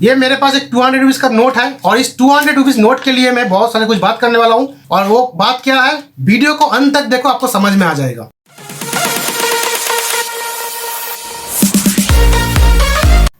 ये मेरे पास एक 200 रुपीज का नोट है और इस 200 रुपीज नोट के लिए मैं बहुत सारे कुछ बात करने वाला हूँ। और वो बात क्या है, वीडियो को अंत तक देखो, आपको समझ में आ जाएगा।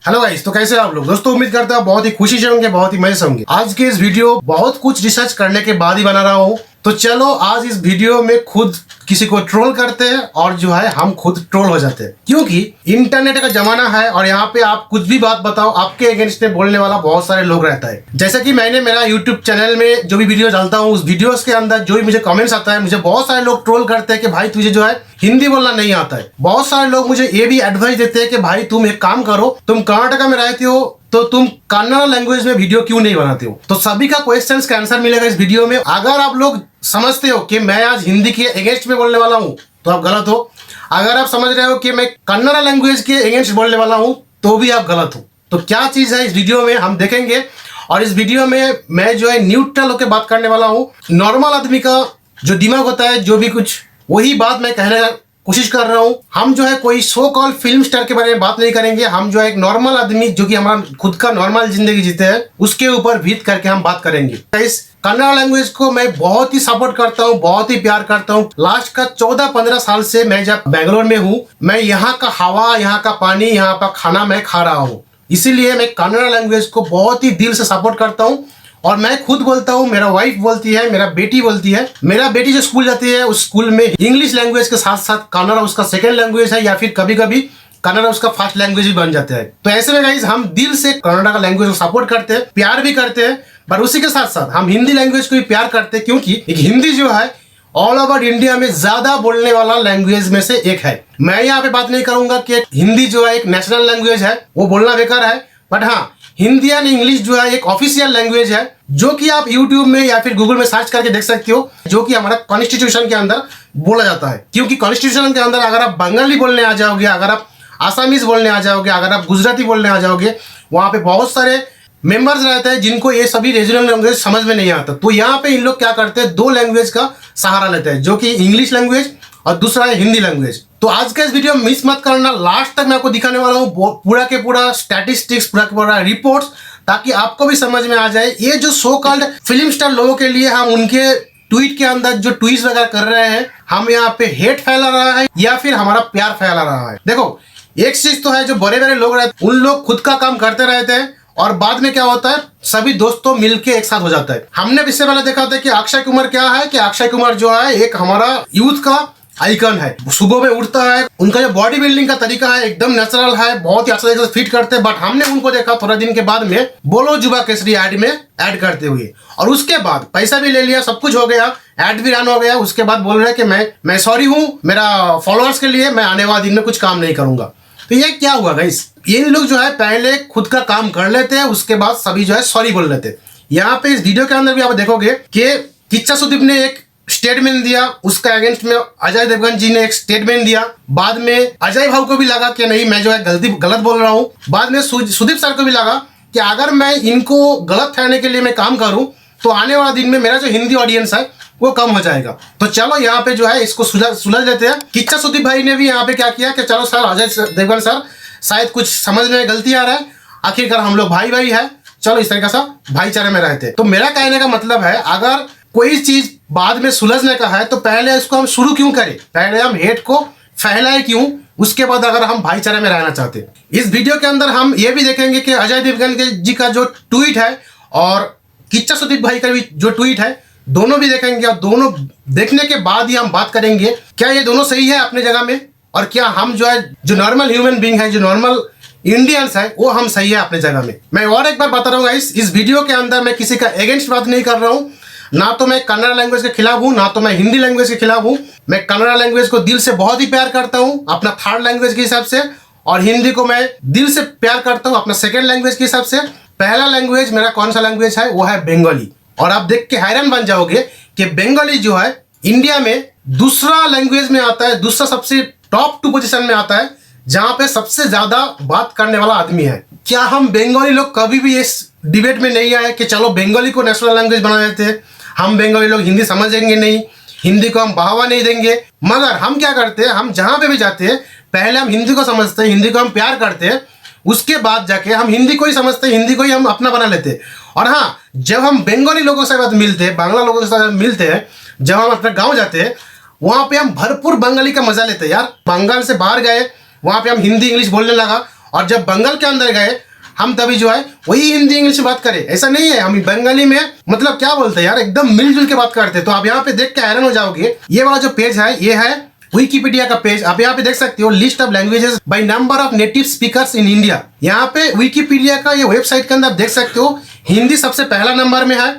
हेलो गाइस, तो कैसे आप लोग? दोस्तों उम्मीद करता हूँ बहुत ही खुशी से होंगे, बहुत ही मजे से होंगे। आज के इस वीडियो बहुत कुछ रिसर्च करने के बाद ही बना रहा हूँ। तो चलो आज इस वीडियो में खुद किसी को ट्रोल करते हैं और जो है हम खुद ट्रोल हो जाते हैं, क्योंकि इंटरनेट का जमाना है और यहाँ पे आप कुछ भी बात बताओ, आपके अगेंस्ट में बोलने वाला बहुत सारे लोग रहता है। जैसे कि मैंने मेरा यूट्यूब चैनल में जो भी वीडियो डालता हूँ, उस वीडियोस के अंदर जो भी मुझे कमेंट्स आता है, मुझे बहुत सारे लोग ट्रोल करते हैं कि भाई तुझे जो है हिंदी बोलना नहीं आता है। बहुत सारे लोग मुझे ये भी एडवाइस देते हैं कि भाई तुम एक काम करो, तुम कर्नाटका में रहते हो तो तुम कन्नड़ लैंग्वेज में वीडियो क्यों नहीं बनाते हो। तो सभी का क्वेश्चंस का आंसर मिलेगा इस वीडियो में। अगर आप लोग समझते हो कि मैं आज हिंदी के अगेंस्ट में बोलने वाला हूँ तो आप गलत हो। अगर आप समझ रहे हो कि मैं कन्नड़ लैंग्वेज के अगेंस्ट बोलने वाला हूँ तो भी आप गलत हो। तो क्या चीज है इस वीडियो में हम देखेंगे। और इस वीडियो में मैं जो है न्यूट्रल होकर बात करने वाला हूँ। नॉर्मल आदमी का जो दिमाग होता है, जो भी कुछ, वही बात मैं कहने कोशिश कर रहा हूँ। हम जो है कोई सो कॉल फिल्म स्टार के बारे में बात नहीं करेंगे। हम जो है एक नॉर्मल आदमी जो कि हमारा खुद का नॉर्मल जिंदगी जीते हैं, उसके ऊपर भीत करके हम बात करेंगे। इस कन्नड़ लैंग्वेज को मैं बहुत ही सपोर्ट करता हूँ, बहुत ही प्यार करता हूँ। लास्ट का 14-15 साल से मैं जब बेंगलोर में हूँ, मैं यहाँ का हवा, यहाँ का पानी, यहाँ का खाना मैं खा रहा हूँ। इसीलिए मैं कन्नड़ लैंग्वेज को बहुत ही दिल से सपोर्ट करता हूँ। और मैं खुद बोलता हूँ, मेरा वाइफ बोलती है, मेरा बेटी बोलती है। मेरा बेटी जो स्कूल जाती है उस स्कूल में इंग्लिश लैंग्वेज के साथ साथ कन्नड़ उसका सेकंड लैंग्वेज है, या फिर कभी कभी कन्नड़ उसका फर्स्ट लैंग्वेज भी बन जाता है। तो ऐसे में गाइस हम दिल से कन्नड़ का लैंग्वेज को सपोर्ट करते हैं, प्यार भी करते हैं। पर उसी के साथ साथ हम हिंदी लैंग्वेज को भी प्यार करते हैं, क्योंकि एक हिंदी जो है ऑल ओवर इंडिया में ज्यादा बोलने वाला लैंग्वेज में से एक है। मैं यहाँ पे बात नहीं करूंगा कि हिंदी जो है एक नेशनल लैंग्वेज है, वो बोलना बेकार है। बट हाँ, हिंदी एंड इंग्लिश जो है एक ऑफिशियल लैंग्वेज है, जो कि आप यूट्यूब में या फिर गूगल में सर्च करके देख सकते हो, जो कि हमारा कॉन्स्टिट्यूशन के अंदर बोला जाता है। क्योंकि कॉन्स्टिट्यूशन के अंदर अगर आप बंगाली बोलने आ जाओगे, अगर आप आसामीज बोलने आ जाओगे, अगर आप गुजराती बोलने आ जाओगे, वहां पे बहुत सारे मेंबर्स रहते हैं जिनको ये सभी रीजनल लैंग्वेज समझ में नहीं आता। तो यहाँ पे इन लोग क्या करते हैं, दो लैंग्वेज का सहारा लेते हैं, जो कि इंग्लिश लैंग्वेज और दूसरा है हिंदी लैंग्वेज। तो आज का इस वीडियो मिस मत करना, लास्ट तक मैं आपको दिखाने वाला हूँ पूरा के पूरा स्टैटिस्टिक्स, पूरा के पूरा रिपोर्ट्स, ताकि आपको भी समझ में आ जाए। ये जो सो कॉल्ड फिल्म स्टार लोगों के लिए हम उनके ट्वीट के अंदर जो ट्वीट वगैरह कर रहे हैं, हम यहाँ पे हेट फैला रहा है या फिर हमारा प्यार फैला रहा है। देखो एक चीज तो है, जो बड़े बड़े लोग रहते हैं उन लोग खुद का काम करते रहते हैं और बाद में क्या होता है, सभी दोस्तों मिलके एक साथ हो जाता है। हमने इससे पहले देखा था कि अक्षय कुमार क्या है, कि अक्षय कुमार जो है एक हमारा यूथ का आइकन है। सुबह में उठता है, उनका जो बॉडी बिल्डिंग का तरीका है एकदम नेचुरल है, बहुत ही अच्छा तरीके से फिट करते हैं। बट हमने उनको देखा थोड़ा दिन के बाद में बोलो जुबा केसरी ऐड में ऐड करते हुए, और उसके बाद पैसा भी ले लिया, सब कुछ हो गया, ऐड भी रन हो गया। उसके बाद बोल रहे हैं कि मैं सॉरी हूँ, मेरा फॉलोअर्स के लिए मैं आने वाले दिन में कुछ काम नहीं करूंगा। तो ये क्या हुआ गाइस, ये लोग जो है पहले खुद का काम कर लेते हैं, उसके बाद सभी जो है सॉरी बोल लेते हैं। यहाँ पे इस वीडियो के अंदर भी आप देखोगे कि किच्चा सुदीप ने एक स्टेटमेंट दिया, उसका अगेंस्ट में अजय देवगन जी ने एक स्टेटमेंट दिया। बाद में अजय भाव को भी लगा कि नहीं मैं जो है गलत बोल रहा हूँ। बाद में सुदीप सर को भी लगा कि अगर मैं इनको गलत ठहराने के लिए मैं काम करूँ तो आने वाला दिन में मेरा जो हिंदी ऑडियंस है वो कम हो जाएगा। तो चलो यहाँ पे जो है इसको सुलझ लेते हैं। किच्चा सुदीप भाई ने भी यहाँ पे क्या किया कि चलो सर, अजय देवगन सर शायद कुछ समझ में गलती आ रहा है, आखिरकार हम लोग भाई भाई है, चलो इस तरीके से भाईचारे में रहते। तो मेरा कहने का मतलब है, अगर कोई चीज बाद में सुलझने का है तो पहले इसको हम शुरू क्यों करें, पहले हम हेट को फैलाए क्यों, उसके बाद अगर हम भाईचारे में रहना चाहते हैं। इस वीडियो के अंदर हम ये भी देखेंगे कि अजय देवगन जी का जो ट्वीट है और किच्चा सुदीप भाई का भी जो ट्वीट है, दोनों भी देखेंगे। और दोनों देखने के बाद ही हम बात करेंगे क्या ये दोनों सही है अपने जगह में, और क्या हम जो है जो नॉर्मल ह्यूमन बीइंग है, जो नॉर्मल इंडियंस है, वो हम सही है अपने जगह में। मैं और एक बार बता रहा हूँ इस वीडियो के अंदर मैं किसी का अगेंस्ट बात नहीं कर रहा हूँ, ना तो मैं कन्नड़ लैंग्वेज के खिलाफ हूँ, ना तो मैं हिंदी लैंग्वेज के खिलाफ हूँ। मैं कन्नड़ लैंग्वेज को दिल से बहुत ही प्यार करता हूँ अपना थर्ड लैंग्वेज के हिसाब से, और हिंदी को मैं दिल से प्यार करता हूँ अपना सेकेंड लैंग्वेज के हिसाब से। पहला लैंग्वेज मेरा कौन सा लैंग्वेज है, वो है बंगाली। और आप देख के हैरान बन जाओगे कि बंगाली जो है इंडिया में दूसरा लैंग्वेज में आता है, दूसरा सबसे टॉप 2 पोजीशन में आता है, जहां पे सबसे ज्यादा बात करने वाला आदमी है। क्या हम बंगाली लोग कभी भी इस डिबेट में नहीं आए कि चलो बंगाली को नेशनल लैंग्वेज बना देते हैं, हम बंगाली लोग हिंदी समझेंगे नहीं, हिंदी को हम बढ़ावा नहीं देंगे। मगर हम क्या करते हैं, हम जहां पे भी जाते हैं पहले हम हिंदी को समझते हैं, हिंदी को हम प्यार करते हैं, उसके बाद जाके हम हिंदी को ही समझते, हिंदी को ही हम अपना बना लेते। और हाँ, जब हम बंगाली लोगों के साथ मिलते हैं, बांग्ला लोगों के साथ मिलते हैं, जब हम अपने गाँव जाते हैं, वहाँ पे हम भरपूर बंगाली का मजा लेते हैं यार। बंगाल से बाहर गए, वहाँ पे हम हिंदी इंग्लिश बोलने लगा, और जब बंगाल के अंदर गए हम तभी जो है वही हिंदी इंग्लिश में बात करें। ऐसा नहीं है, हम बंगाली में मतलब क्या बोलते हैं यार, एकदम मिलजुल के बात करते हैं। तो आप यहाँ पे देख के हैरान हो जाओगे। ये वाला जो पेज है ये है विकिपीडिया का पेज। आप यहाँ पे देख सकते हो list of languages by number of native speakers in India. यहाँ पे विकिपीडिया का ये वेबसाइट के अंदर आप देख सकते हो हिंदी सबसे पहला नंबर में है,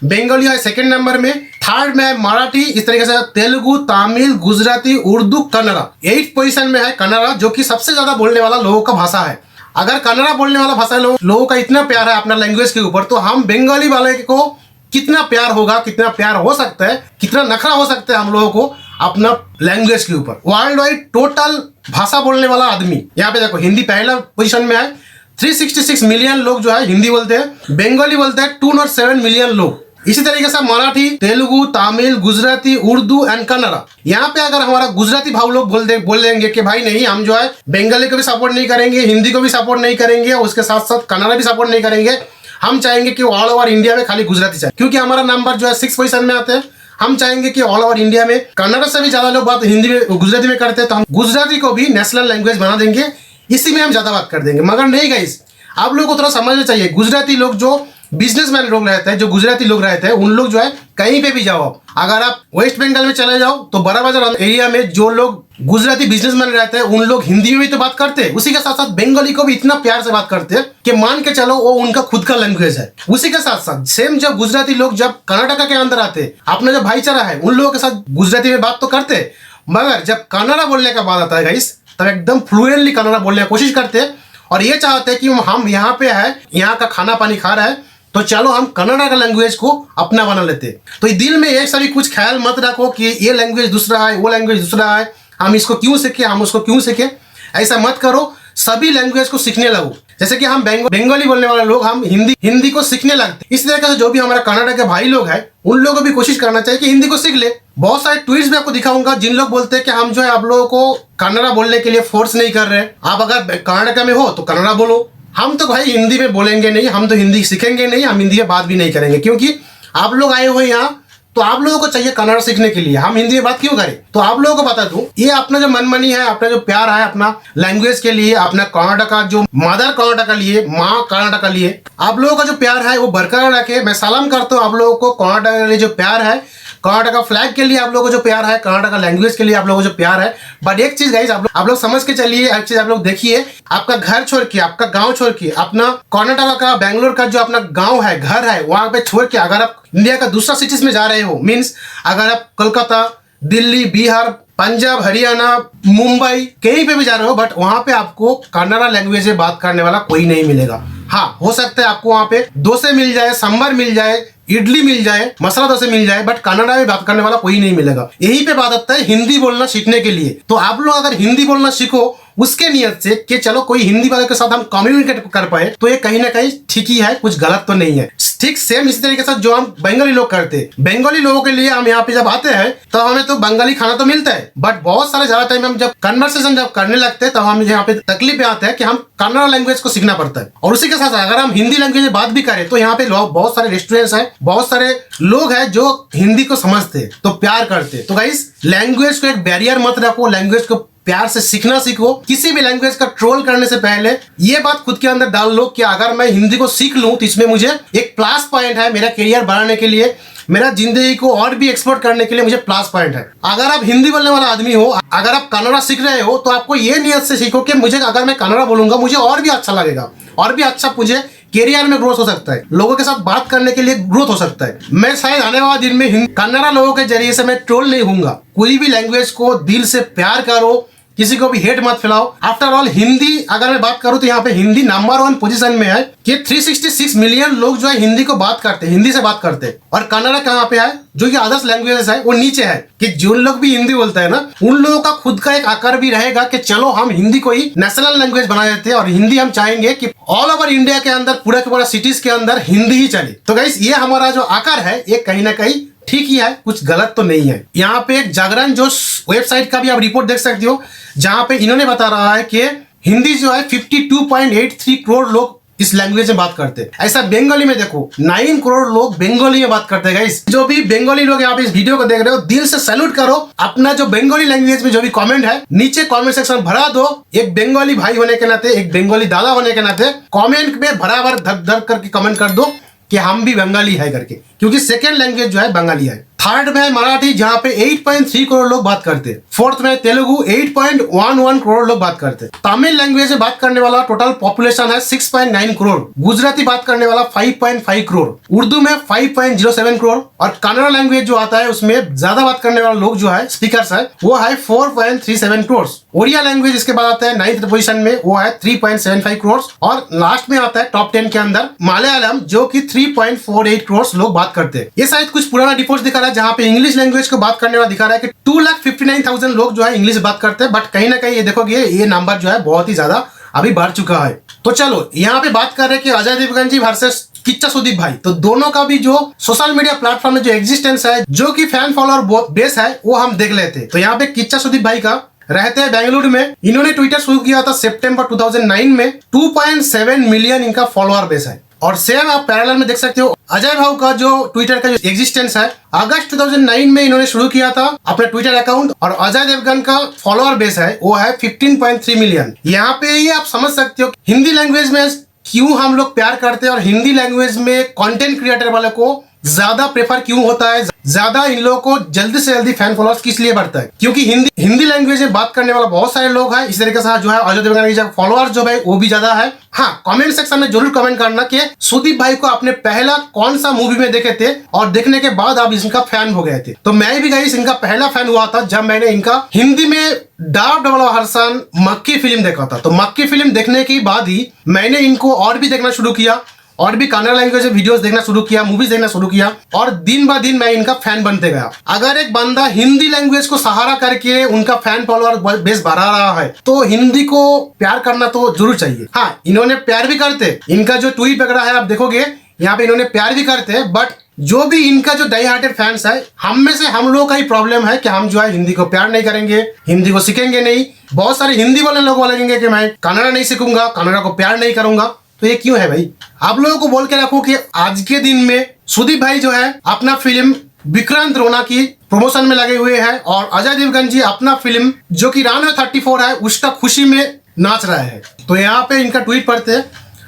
बंगाली है सेकंड नंबर में, थर्ड में है मराठी, इस तरीके से तेलुगु, तमिल, गुजराती, उर्दू, कन्नड़ा। 8th पोजीशन में है कन्नड़ा, जो कि सबसे ज्यादा बोलने वाला लोगों का भाषा है। अगर कन्नड़ा बोलने वाला भाषा लोगों का इतना प्यार है अपना लैंग्वेज के ऊपर, तो हम बंगाली वाले को कितना प्यार होगा, कितना प्यार हो सकता है, कितना नखरा हो सकता है हम लोगों को अपना लैंग्वेज के ऊपर। वर्ल्ड वाइड टोटल भाषा बोलने वाला आदमी यहाँ पे देखो हिंदी पहला पोजीशन में है। 366 मिलियन लोग जो है हिंदी बोलते हैं, बंगाली बोलते हैं 207 मिलियन लोग। इसी तरीके से मराठी, तेलुगु, तमिल, गुजराती, उर्दू एंड कन्नड़ा। यहाँ पे अगर हमारा गुजराती भाव लोग बोल देंगे कि भाई नहीं, हम जो है बंगाली को भी सपोर्ट नहीं करेंगे, हिंदी को भी सपोर्ट नहीं करेंगे, उसके साथ साथ कन्नड़ा भी सपोर्ट नहीं करेंगे, हम चाहेंगे कि ऑल ओवर इंडिया में खाली गुजराती चाहिए, क्योंकि हमारा नंबर जो है 6 पोजीशन में आते हैं। हम चाहेंगे कि ऑल ओवर इंडिया में कन्नड़ा से भी ज्यादा लोग बात हिंदी में गुजराती में करते हैं, तो हम गुजराती को भी नेशनल लैंग्वेज बना देंगे, इसी में हम ज्यादा बात कर देंगे। मगर नहीं गाइस, आप लोगों को थोड़ा समझना चाहिए, गुजराती लोग जो बिजनेसमैन लोग रहते हैं, जो गुजराती लोग रहते हैं, उन लोग जो है कहीं पे भी जाओ, अगर आप वेस्ट बंगाल में चले जाओ तो बड़ा बाजार एरिया में जो लोग गुजराती बिजनेसमैन रहते हैं, उन लोग हिंदी में भी तो बात करते हैं, उसी के साथ साथ बंगाली को भी इतना प्यार से बात करते हैं कि मान के चलो वो उनका खुद का लैंग्वेज है। उसी के साथ साथ सेम जब गुजराती लोग जब कर्नाटका के अंदर आते, अपना जो भाईचारा है उन लोगों के साथ गुजराती में बात तो करते, मगर जब कन्नड़ा बोलने का बात आता है गाइस, तब एकदम फ्लुएंटली कन्नड़ा बोलने की कोशिश करते हैं, और ये चाहते हैं कि हम यहाँ पे है, यहाँ का खाना पानी खा रहा है, तो चलो हम कन्नड़ा का लैंग्वेज को अपना बना लेते। तो दिल में ये सभी कुछ ख्याल मत रखो कि ये लैंग्वेज दूसरा है, वो लैंग्वेज दूसरा है, हम इसको क्यों सीखे, हम उसको क्यों सीखे। ऐसा मत करो, सभी लैंग्वेज को सीखने लगो। जैसे कि हम बंगाली बोलने वाले लोग हम हिंदी को सीखने लगते। इस तरीके से जो भी हमारा कन्नड़ा के भाई लोग हैं, उन लोगों को भी कोशिश करना चाहिए कि हिंदी को सीख ले। बहुत सारे ट्वीट्स भी आपको दिखाऊंगा जिन लोग बोलते हैं कि हम जो है आप लोगों को कन्नड़ा बोलने के लिए फोर्स नहीं कर रहे, आप अगर कर्नाटक में हो तो कन्नड़ा बोलो। हम तो भाई हिंदी में बोलेंगे नहीं, हम तो हिंदी सीखेंगे नहीं, हम हिंदी में बात भी नहीं करेंगे, क्योंकि आप लोग आए हुए यहाँ तो आप लोगों को चाहिए कन्नड़ सीखने के लिए, हम हिंदी में बात क्यों करें। तो आप लोगों को बता दूं, ये अपना जो मनमानी है, अपना जो प्यार है अपना लैंग्वेज के लिए, अपना कर्नाटक का जो मदर कर्नाटक का लिए, माँ कर्नाटक का लिए, आप लोगों का जो प्यार है वो बरकरार रखे। मैं सलाम करता हूँ आप लोगों को, कर्नाटक के लिए जो प्यार है, कर्नाटक का फ्लैग के लिए आप लोगों को जो प्यार है, कर्नाटक का लैंग्वेज के लिए आप लोगों को जो प्यार है। बट एक चीज गाइस, आप लोग समझ के चलिए, एक चीज आप लोग देखिए, आपका घर छोड़ के, आपका गांव छोड़ के, अपना कर्नाटक का बेंगलोर का जो अपना गांव है, घर है, वहां पे छोड़ के अगर आप इंडिया का दूसरा सिटीज में जा रहे हो, मीन्स अगर आप कोलकाता, दिल्ली, बिहार, पंजाब, हरियाणा, मुंबई कहीं पे भी जा रहे हो, बट वहां पे आपको कन्नड़ा लैंग्वेज में बात करने वाला कोई नहीं मिलेगा। हाँ, हो सकता है आपको वहां पे डोसे मिल जाए, सांभर मिल जाए, इडली मिल जाए, मसाला डोसे मिल जाए, बट कन्नड़ा में बात करने वाला कोई नहीं मिलेगा। यही पे बात आता है हिंदी बोलना सीखने के लिए। तो आप लोग अगर हिंदी बोलना सीखो उसके नियत से कि चलो कोई हिंदी वाले के साथ हम कम्युनिकेट कर पाए, तो ये कहीं ना कहीं ठीक ही है, कुछ गलत तो नहीं है। ठीक सेम इसी तरीके से जो हम बंगाली लोग करते हैं, बंगाली लोगों के लिए हम यहाँ पे जब आते हैं तो हमें तो बंगाली खाना तो मिलता है, बट बहुत सारे ज्यादा टाइम हम जब कन्वर्सेशन जब करने लगते हैं तब हम यहाँ पे तकलीफ आते हैं कि हम कन्नड़ा लैंग्वेज को सीखना पड़ता है। और उसी के साथ अगर हम हिंदी लैंग्वेज में बात भी करें तो यहाँ पे बहुत सारे रेस्टोरेंट्स हैं, बहुत सारे लोग हैं जो हिंदी को समझते हैं, तो प्यार करते हैं। तो गाइस, लैंग्वेज को एक बैरियर मत रखो, लैंग्वेज को प्यार से सीखना सीखो। किसी भी लैंग्वेज का ट्रोल करने से पहले ये बात खुद के अंदर डाल लो कि अगर मैं हिंदी को सीख लूं तो इसमें मुझे एक प्लस पॉइंट है, मेरा करियर बढ़ाने के लिए, मेरा जिंदगी को और भी एक्सप्लोर करने के लिए मुझे प्लस पॉइंट है। अगर आप हिंदी बोलने वाला आदमी हो, अगर आप कन्नड़ा सीख रहे हो, तो आपको ये नियत से सीखो कि मुझे अगर मैं कन्नड़ा बोलूंगा मुझे और भी अच्छा लगेगा, और भी अच्छा मुझे करियर में ग्रोथ हो सकता है, लोगों के साथ बात करने के लिए ग्रोथ हो सकता है। मैं शायद आने वाले दिन में कन्नड़ा लोगों के जरिए से मैं ट्रोल नहीं हूंगा। कोई भी लैंग्वेज को दिल से प्यार करो, किसी को भी हेट मत फैलाओ। आफ्टर ऑल हिंदी अगर मैं बात करूं तो यहाँ पे हिंदी नंबर 1 पोजीशन में है कि 366 मिलियन लोग जो है हिंदी को बात करते हैं, हिंदी से बात करते हैं। और कन्नड़ा कहाँ पे है, जो कि अदर्स लैंग्वेजेस है वो नीचे है, कि जो लोग भी हिंदी बोलते हैं ना, उन लोगों का खुद का एक आकार भी रहेगा कि चलो हम हिंदी को ही नेशनल लैंग्वेज बना देते हैं, और हिंदी हम चाहेंगे कि ऑल ओवर इंडिया के अंदर, पूरा के पूरा सिटीज के अंदर हिंदी ही चले। तो गाइस, ये हमारा जो आकार है ये कहीं ना कहीं ठीक ही है, कुछ गलत तो नहीं है। यहाँ पे एक जागरण जो वेबसाइट का भी आप रिपोर्ट देख सकते हो, जहां पे इन्होंने बता रहा है कि हिंदी जो है 52.83 करोड़ लोग इस लैंग्वेज में बात करते हैं। ऐसा बंगाली में देखो 9 करोड़ लोग बंगाली में बात करते हैं। गाइस जो भी बंगाली लोग यहाँ पे इस वीडियो को देख रहे हो, दिल से सैल्यूट करो। अपना जो बंगाली लैंग्वेज में जो भी कमेंट है नीचे कमेंट सेक्शन भरा दो। एक बंगाली भाई होने के नाते, एक बंगाली दादा होने के नाते कमेंट में बराबर धक धक करके कमेंट कर दो कि हम भी बंगाली है करके, क्योंकि सेकेंड लैंग्वेज जो है बंगाली है। थर्ड में है मराठी, जहाँ पे 8.3 करोड़ लोग बात करते हैं। फोर्थ में तेलुगु 8.11 करोड़ लोग बात करते हैं। तमिल लैंग्वेज में बात करने वाला टोटल पॉपुलेशन है 6.9 करोड़। गुजराती बात करने वाला 5.5 करोड़। उर्दू में 5.07 करोड़। और कन्नड़ लैंग्वेज जो आता है उसमें ज्यादा बात करने वाला लोग जो है स्पीकर्स है वो है 4.37 करोड़। ओडिया लैंग्वेज इसके बाद आता है 9th पोजीशन में, वो है 3.75 करोड़। और लास्ट में आता है टॉप 10 के अंदर मलयालम, जो कि 3.48 करोड़ लोग बात करते हैं। ये शायद कुछ पुराना रिपोर्ट दिखा रहा है जहाँ पे इंग्लिश लैंग्वेज को बात करने वाला दिखा रहा है कि 2,59,000 लोग जो है इंग्लिश बात करते हैं। बट कहीं ना कहीं ये देखोगे ये नंबर जो है बहुत ही ज्यादा अभी बढ़ चुका है। तो चलो यहाँ पे बात कर रहे हैं कि अजय देवगन जी वर्सेस किच्चा सुदीप भाई। तो दोनों का भी जो सोशल मीडिया प्लेटफॉर्म में जो एग्जिस्टेंस है, जो कि फैन फॉलोअर बेस है, वो हम देख लेते हैं। तो यहाँ पे किच्चा सुदीप भाई का रहते हैं बेंगलुरु में। इन्होंने ट्विटर शुरू किया था सितंबर 2009 में। 2.7 मिलियन इनका फॉलोअर बेस है। और सेम आप पैरेलल में देख सकते हो अजय भाव का जो ट्विटर का जो एग्जिस्टेंस है, अगस्त 2009 में इन्होंने शुरू किया था अपने ट्विटर अकाउंट। और अजय देवगन का फॉलोअर बेस है वो है 15.3 मिलियन। यहाँ पे ये आप समझ सकते हो हिंदी लैंग्वेज में क्यों हम लोग प्यार करते हैं और हिंदी लैंग्वेज में कंटेंट क्रिएटर वाले को ज्यादा प्रेफर क्यों होता है, ज्यादा इन लोगों को जल्दी से जल्दी फैन फॉलोअर्स किस लिए बढ़ता है, क्योंकि हिंदी लैंग्वेज में बात करने वाला बहुत सारे लोग हैं। इस तरीके से जो है अजय देवगन के फॉलोअर्स जो है वो भी ज्यादा है। हाँ, कमेंट सेक्शन में जरूर कमेंट करना कि सुदीप भाई को आपने पहला कौन सा मूवी में देखे थे और देखने के बाद आप इनका फैन हो गए थे। तो मैं भी गाइस इनका पहला फैन हुआ था जब मैंने इनका हिंदी में डब्ड वाला वर्जन मक्की फिल्म देखा था। तो मक्की फिल्म देखने के बाद ही मैंने इनको और भी देखना शुरू किया और भी कन्नड़ लैंग्वेज में वीडियोस देखना शुरू किया, मूवीज देखना शुरू किया और दिन ब दिन मैं इनका फैन बनते गया। अगर एक बंदा हिंदी लैंग्वेज को सहारा करके उनका फैन फॉलोअर बेस बढ़ा रहा है तो हिंदी को प्यार करना तो जरूर चाहिए। हाँ, इन्होंने प्यार भी करते, इनका जो ट्वीट वगैरह है आप देखोगे यहाँ पे इन्होंने प्यार भी करते हैं। बट जो भी इनका जो डाई हार्टेड फैंस है, हम में से हम लोगों का ही प्रॉब्लम है कि हम जो है हिंदी को प्यार नहीं करेंगे, हिंदी को सीखेंगे नहीं। बहुत सारे हिंदी वाले लोग बोलेंगे कि मैं कन्नड़ा नहीं सीखूंगा, कन्नड़ा को प्यार नहीं करूंगा। तो ये क्यों है भाई? आप लोगों को बोल के रखो कि आज के दिन में सुदीप भाई जो है अपना फिल्म विक्रांत रोना की प्रमोशन में लगे हुए हैं और अजय देवगन जी अपना फिल्म जो कि रानवे 34 है उसका खुशी में नाच रहा है। तो यहाँ पे इनका ट्वीट पढ़ते हैं,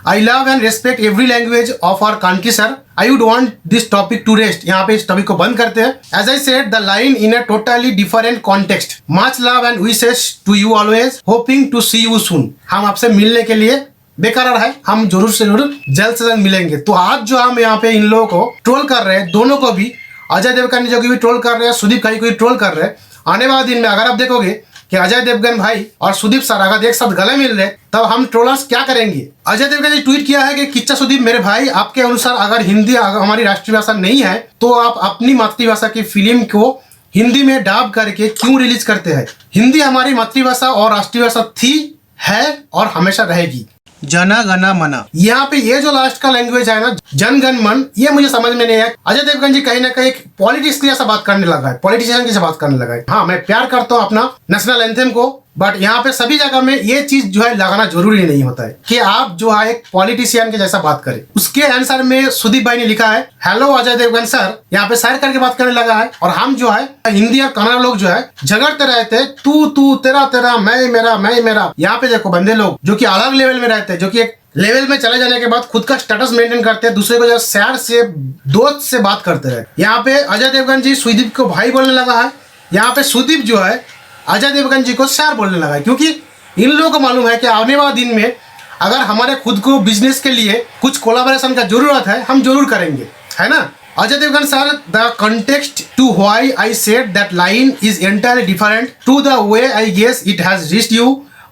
I love and respect every language of our country sir, I would want this topic to rest. यहाँ पे इस टॉपिक को बंद करते हैं। As I said the line in a totally different context, much love and wishes to you always, hoping to see you soon. हम आपसे मिलने के लिए बेकरार है, हम जरूर से जरूर जल्द से जल्द मिलेंगे। तो आज जो हम यहाँ पे इन लोगों को ट्रोल कर रहे हैं, दोनों को भी, अजय देवगन जो भी ट्रोल कर रहे हैं, सुदीप भाई को भी ट्रोल कर रहे हैं। आने वाले दिन में अगर आप देखोगे कि अजय देवगन भाई और सुदीप सर अगर एक साथ गले मिल रहे तब हम ट्रोलर्स क्या करेंगे। अजय देवगन ने ट्वीट किया है कि किच्चा सुदीप मेरे भाई, आपके अनुसार अगर हिंदी हमारी राष्ट्रीय भाषा नहीं है तो आप अपनी मातृभाषा की फिल्म को हिंदी में डब करके क्यों रिलीज करते हैं? हिंदी हमारी मातृभाषा और राष्ट्रीय भाषा थी, है और हमेशा रहेगी। जना गना मना, यहाँ पे ये जो लास्ट का लैंग्वेज है ना, जन गण मन, ये मुझे समझ में नहीं है। अजय देवगन जी कहीं ना कहीं पॉलिटिक्स की जैसा बात करने लगा है, पॉलिटिशियन की जैसा बात करने लगा है। हाँ, मैं प्यार करता हूँ अपना नेशनल एंथम को, बट यहाँ पे सभी जगह में ये चीज जो है लगाना जरूरी नहीं होता है कि आप जो है एक पॉलिटिशियन के जैसा बात करें। उसके आंसर में सुदीप भाई ने लिखा है, हेलो अजय देवगन सर, यहाँ पे सर करके बात करने लगा है। और हम जो है हिंदी और कन्नड़ लोग जो है झगड़ते रहते, तू तेरा तेरा, मैं मेरा। यहाँ पे देखो बंदे लोग जो कि अलग लेवल में रहते हैं, जो कि एक लेवल में चले जाने के बाद खुद का स्टेटस मेंटेन करते हैं, दूसरे को जो सैर से दोस्त से बात करते रहे। यहाँ पे अजय देवगन जी सुदीप को भाई बोलने लगा है, यहाँ पे सुदीप जो है अजय देवगन जी को सैर बोलने लगा है, क्योंकि इन लोगों को मालूम है कि आने वाले दिन में अगर हमारे खुद को बिजनेस के लिए कुछ कोलाबोरेशन का जरूरत है, हम जरूर करेंगे, है ना। Ajay Devgan sir, the context to why I said that line is entirely different to the way I guess it has reached you.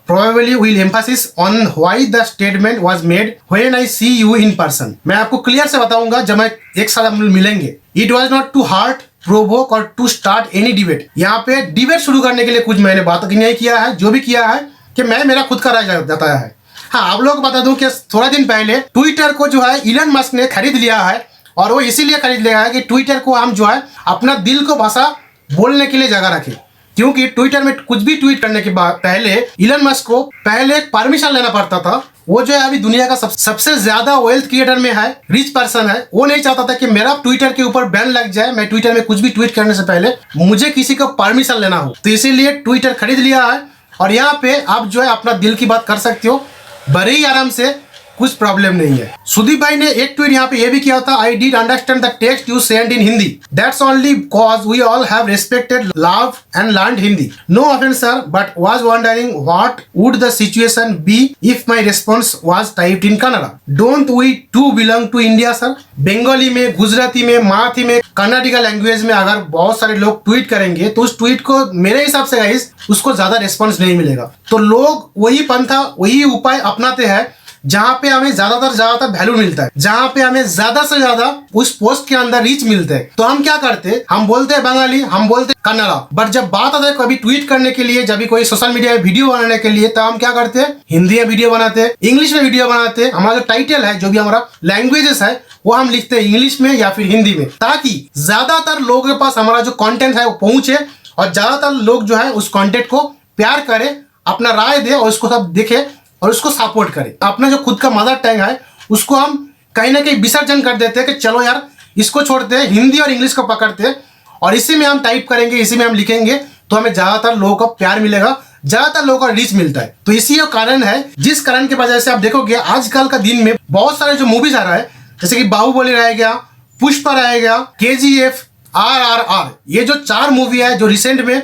Probably will emphasis on why the statement was made when I see you in person. मैं आपको clear से बताऊंगा जब मैं एक साथ हम मिलेंगे। It was not to hurt, provoke or to start any debate. यहाँ पे डिबेट शुरू करने के लिए कुछ मैंने बात नहीं किया है, जो भी किया है कि मैं मेरा खुद का राय बताया है। हाँ, आप लोगों को बता दूं कि थोड़ा दिन पहले ट्विटर को जो है इलन मस्क ने खरीद लिया है और वो इसीलिए खरीद लिया है कि ट्विटर को हम जो है अपना दिल को भाषा बोलने के लिए जगह रखें। क्योंकि ट्विटर में कुछ भी ट्वीट करने के बाद पहले इलन मस्क को पहले परमिशन लेना पड़ता था। वो जो है अभी दुनिया का सबसे ज्यादा वेल्थ क्रिएटर में है, रिच पर्सन है। वो नहीं चाहता था कि मेरा ट्विटर के ऊपर बैन लग जाए, मैं ट्विटर में कुछ भी ट्वीट करने से पहले मुझे किसी का परमिशन लेना हो। तो इसीलिए ट्विटर खरीद लिया है और यहाँ पे आप जो है अपना दिल की बात कर सकते हो बड़े ही आराम से, कुछ प्रॉब्लम नहीं है। सुदीप भाई ने एक ट्वीट यहाँ पे ये भी किया था, I did understand the text you send in Hindi, that's only because we all have respected, love and learned Hindi. No offence sir, but was wondering what would the situation be if my response was typed in Kannada. Don't we too belong to India sir. Bengali में, गुजराती में, मराठी में, कन्नड़ी का language में अगर बहुत सारे लोग tweet करेंगे तो उस ट्वीट को मेरे हिसाब से गाइस उसको ज्यादा रिस्पॉन्स नहीं मिलेगा। तो लोग वही पंथा, वही उपाय अपनाते हैं जहां पे हमें ज्यादातर वैल्यू मिलता है, जहां पे हमें ज्यादा से ज्यादा उस पोस्ट के अंदर रीच मिलते हैं। तो हम क्या करते हैं, हम बोलते हैं बंगाली, हम बोलते हैं कन्नड़ा, बट जब बात आता है कभी ट्वीट करने के लिए, जब भी कोई सोशल मीडिया में वीडियो बनाने के लिए, तो हम क्या करते हैं, हिंदी में वीडियो बनाते हैं, इंग्लिश में वीडियो बनाते हैं। हमारा जो टाइटल है, जो भी हमारा लैंग्वेजेस है, वो हम लिखते हैं इंग्लिश में या फिर हिंदी में, ताकि ज्यादातर लोगों के पास हमारा जो कंटेंट है वो पहुंचे और ज्यादातर लोग जो है उस कंटेंट को प्यार करे, अपना राय दे और उसको सब देखे और उसको सपोर्ट करे। अपना जो खुद का मदर टंग है उसको हम कहीं ना कहीं विसर्जन कर देते हैं कि चलो यार इसको छोड़ते हैं, हिंदी और इंग्लिश को पकड़ते हैं और इसी में हम टाइप करेंगे, इसी में हम लिखेंगे, तो हमें ज्यादातर लोगों का प्यार मिलेगा, ज्यादातर लोगों का रीच मिलता है। तो इसी कारण है, जिस कारण की वजह से आप देखोगे आजकल का दिन में बहुत सारे जो मूवीज आ रहा है, जैसे कि बाहुबली रह गया, पुष्पा रह गया, KGF, RRR, ये जो 4 मूवी है जो रिसेंट में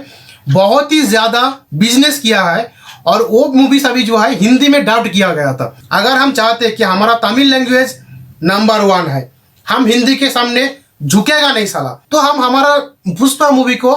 बहुत ही ज्यादा बिजनेस किया है और वो मूवीज अभी जो है हिंदी में डब्ड किया गया था। अगर हम चाहते हैं कि हमारा तमिल लैंग्वेज नंबर 1 है, हम हिंदी के सामने झुकेगा नहीं साला, तो हम हमारा पुष्पा मूवी को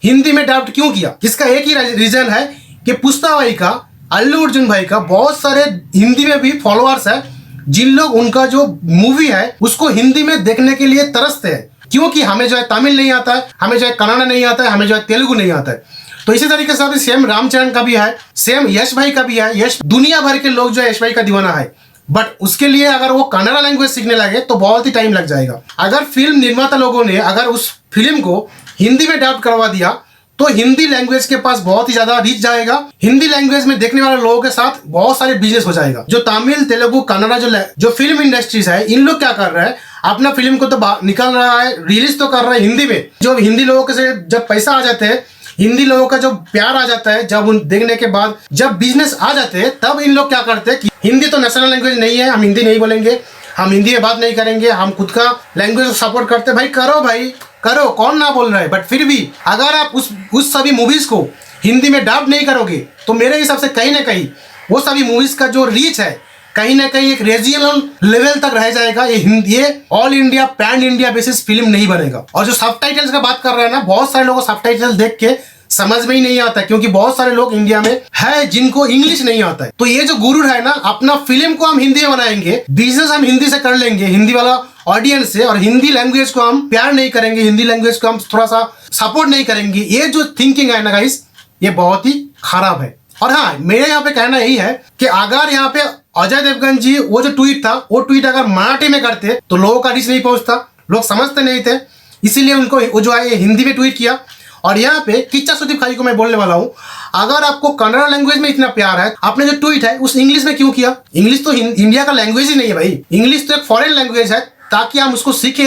हिंदी में डब्ड क्यों किया? इसका एक ही रीजन है कि पुष्पा भाई का, अल्लू अर्जुन भाई का बहुत सारे हिंदी में भी फॉलोअर्स है, जिन लोग उनका जो मूवी है उसको हिंदी में देखने के लिए तरसते हैं, क्योंकि हमें जो है तमिल नहीं आता है, हमें जो है कन्नड़ा नहीं आता है, हमें जो है तेलुगु नहीं आता है। तो इसी तरीके से सेम रामचरण का भी है, सेम यश भाई का भी है। यश, दुनिया भर के लोग जो है यश भाई का दीवाना है, बट उसके लिए अगर वो कन्नड़ा लैंग्वेज सीखने लगे तो बहुत ही टाइम लग जाएगा। अगर फिल्म निर्माता लोगों ने अगर उस फिल्म को हिंदी में डब करवा दिया तो हिंदी लैंग्वेज के पास बहुत ही ज्यादा रीच जाएगा, हिंदी लैंग्वेज में देखने वाले लोगों के साथ बहुत सारे बिजनेस हो जाएगा। जो तमिल, तेलुगु, कन्नड़ा जो फिल्म इंडस्ट्रीज है, इन लोग क्या कर रहे हैं, अपना फिल्म को तो निकल रहा है, रिलीज तो कर रहा है हिंदी में। जो हिंदी लोगों के से जब पैसा आ जाते हैं, हिंदी लोगों का जो प्यार आ जाता है, जब उन देखने के बाद जब बिजनेस आ जाते हैं, तब इन लोग क्या करते हैं कि हिंदी तो नेशनल लैंग्वेज नहीं है, हम हिंदी नहीं बोलेंगे, हम हिंदी में बात नहीं करेंगे, हम खुद का लैंग्वेज को सपोर्ट करते हैं। भाई करो, कौन ना बोल रहा है, बट फिर भी अगर आप उस सभी मूवीज को हिंदी में डब नहीं करोगे तो मेरे हिसाब से कहीं ना कहीं वो सभी मूवीज का जो रीच है कहीं ना कहीं एक रीजनल लेवल तक रह जाएगा। ये all India, pan India basis film नहीं बनेगा। और जो सबटाइटल्स का बात कर रहे हैं ना, बहुत सारे लोगों को सबटाइटल देख के समझ में ही नहीं आता, क्योंकि बहुत सारे लोग इंडिया में है जिनको इंग्लिश नहीं आता है। तो ये जो गुरु है ना, अपना फिल्म को हम हिंदी में बनाएंगे, बिजनेस हम हिंदी से कर लेंगे, हिंदी वाला ऑडियंस से, और हिंदी लैंग्वेज को हम प्यार नहीं करेंगे, हिंदी लैंग्वेज को हम थोड़ा सा सपोर्ट नहीं करेंगे। ये जो थिंकिंग है ना गाइस, ये बहुत ही खराब है। और हाँ, मेरे यहाँ पे कहना यही है कि अगर यहाँ पे अजय देवगन जी वो जो ट्वीट था, वो ट्वीट अगर मराठी में करते तो लोगों का रीच नहीं पहुंचता, लोग समझते नहीं थे, इसीलिए उनको वो जो है हिंदी में ट्वीट किया। और यहाँ पे किच्चा सुदीप खाई को मैं बोलने वाला हूँ, अगर आपको कन्नड़ा लैंग्वेज में इतना प्यार है, आपने जो ट्वीट है उस इंग्लिश में क्यों किया? इंग्लिश तो इंडिया का लैंग्वेज ही नहीं है भाई, इंग्लिश तो एक फॉरेन लैंग्वेज है, ताकि हम उसको सीखें